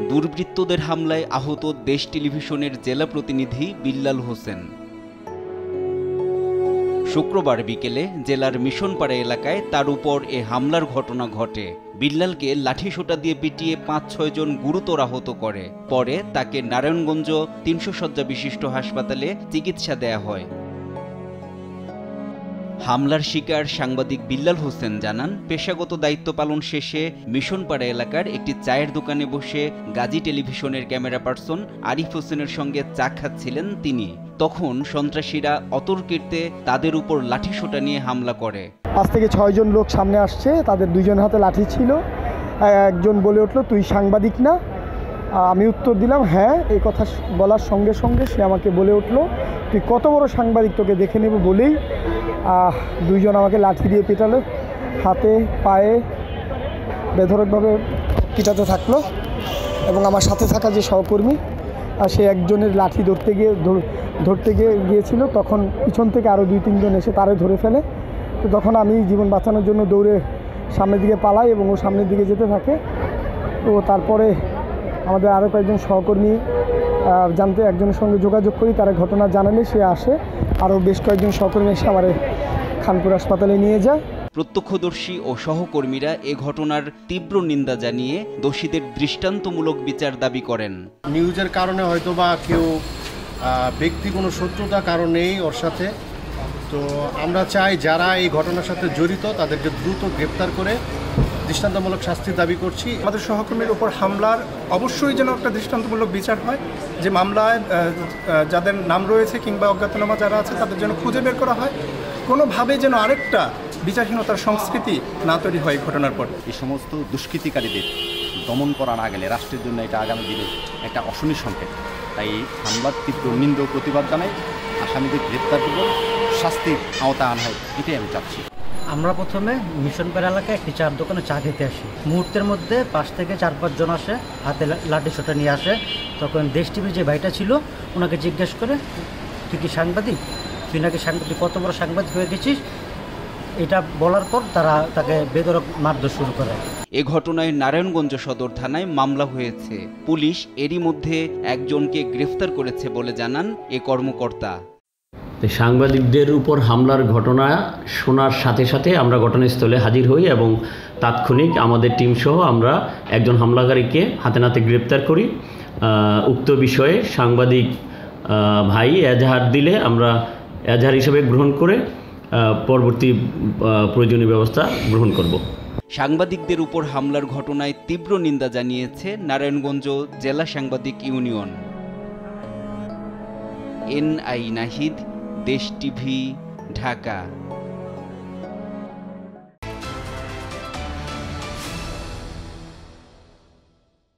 দুর্বৃত্তদের হামলায় আহত দেশ টেলিভিশনের জেলা প্রতিনিধি বিল্লাল হোসেন। শুক্রবার বিকেলে জেলার মিশনপাড়া এলাকায় তার উপর এ হামলার ঘটনা ঘটে। বিল্লালকে লাঠিসোঁটা দিয়ে পিটিয়ে ৫-৬ জন গুরুতর আহত করে। পরে তাকে নারায়ণগঞ্জ ৩০০ শয্যা বিশিষ্ট হাসপাতালে চিকিৎসা দেয়া হয়। হামলার শিকার সাংবাদিক বিল্লাল হোসেন জানান, পেশাগত দায়িত্ব পালন শেষে মিশনপাড়া এলাকার একটি চায়ের দোকানে বসে গাজী টেলিভিশনের ক্যামেরা পার্সন আরিফ হোসেনের সঙ্গে চা খাচ্ছিলেন তিনি। তখন সন্ত্রাসীরা অতর্কিতে তাদের উপর লাঠিসোঁটা নিয়ে হামলা করে। ৫ থেকে ৬ জন লোক সামনে আসছে, তাদের ২ জন হাতে লাঠি ছিল। একজন বলে উঠল, তুই সাংবাদিক না? আমি উত্তর দিলাম হ্যাঁ। এই কথা বলার সঙ্গে সঙ্গে সে আমাকে বলে উঠল, তুই কত বড় সাংবাদিক, তোকে দেখে নেব বলেই ২ জন আমাকে লাঠি দিয়ে পেটালো, হাতে পায়ে বেধড়কভাবে পিটাতে থাকলো। এবং আমার সাথে থাকা যে সহকর্মী সে একজনের লাঠি ধরতে গিয়েছিল, তখন পিছন থেকে আরও ২-৩ জন এসে তারে ধরে ফেলে। তো তখন আমি জীবন বাঁচানোর জন্য দৌড়ে সামনের দিকে পালাই এবং ও সামনের দিকে যেতে থাকে। তো তারপরে আমাদের আরও কয়েকজন সহকর্মী জানতে একজনের সঙ্গে যোগাযোগ করি, তারা ঘটনা জানালে সে আসে। আরও বেশ কয়েকজন সহকর্মী এসে আমার খানপুর হাসপাতালে নিয়ে যায়। প্রত্যক্ষদর্শী ও সহকর্মীরা এ ঘটনার তীব্র নিন্দা জানিয়ে দোষীদের দৃষ্টান্তমূলক বিচার দাবি করেন। নিউজের কারণে হয়তো বা কেউ ব্যক্তি কোনো শত্রুতা কারণেই ওর সাথে, তো আমরা চাই যারা এই ঘটনার সাথে জড়িত তাদেরকে দ্রুত গ্রেপ্তার করে দৃষ্টান্তমূলক শাস্তির দাবি করছি। আমাদের সহকর্মীর উপর হামলার অবশ্যই যেন একটা দৃষ্টান্তমূলক বিচার হয়, যে মামলায় যাদের নাম রয়েছে কিংবা অজ্ঞাতনামা যারা আছে তাদের যেন খুঁজে বের করা হয়। কোনোভাবে যেন আরেকটা বিচারহীনতার সংস্কৃতি না তৈরি হয় ঘটনার পর। এই সমস্ত দুষ্কৃতিকারীদের দমন করা না গেলে রাষ্ট্রের জন্য এটা আগামী দিনে একটা অশনি সংকেত। তাই হামলার তীব্র নিন্দা ও প্রতিবাদ জানাই, আসামিদের গ্রেপ্তার করব, শাস্তির আওতায় আনা হোক, এটাই আমি চাচ্ছি। আমরা প্রথমে মিশনপাড়া এলাকায় একটি চার দোকানে চা খেতে আসি। মুহূর্তের মধ্যে ৫ থেকে ৪-৫ জন আসে, হাতে লাঠিসোঁটা নিয়ে আসে। তখন দেশ টিভির যে ভাইটা ছিল ওনাকে জিজ্ঞেস করে, তুই কি সাংবাদিক? তুই নাকি সাংবাদিক, কত বড় সাংবাদিক হয়ে গেছিস? এটা বলার পর তারা তাকে বেধড়ক মারধর শুরু করে। এ ঘটনায় নারায়ণগঞ্জ সদর থানায় মামলা হয়েছে। পুলিশ এরই মধ্যে একজনকে গ্রেফতার করেছে বলে জানান এ কর্মকর্তা। সাংবাদিকদের উপর হামলার ঘটনা শোনার সাথে সাথে আমরা ঘটনাস্থলে হাজির হই এবং তাৎক্ষণিক আমাদের টিমসহ আমরা একজন হামলাকারীকে হাতে নাতে গ্রেপ্তার করি। উক্ত বিষয়ে সাংবাদিক ভাই এজাহার দিলে আমরা এজাহার হিসেবে গ্রহণ করে পরবর্তী প্রয়োজনীয় ব্যবস্থা গ্রহণ করব। সাংবাদিকদের উপর হামলার ঘটনায় তীব্র নিন্দা জানিয়েছে নারায়ণগঞ্জ জেলা সাংবাদিক ইউনিয়ন। NI নাহিদ, দেশ টিভি, ঢাকা।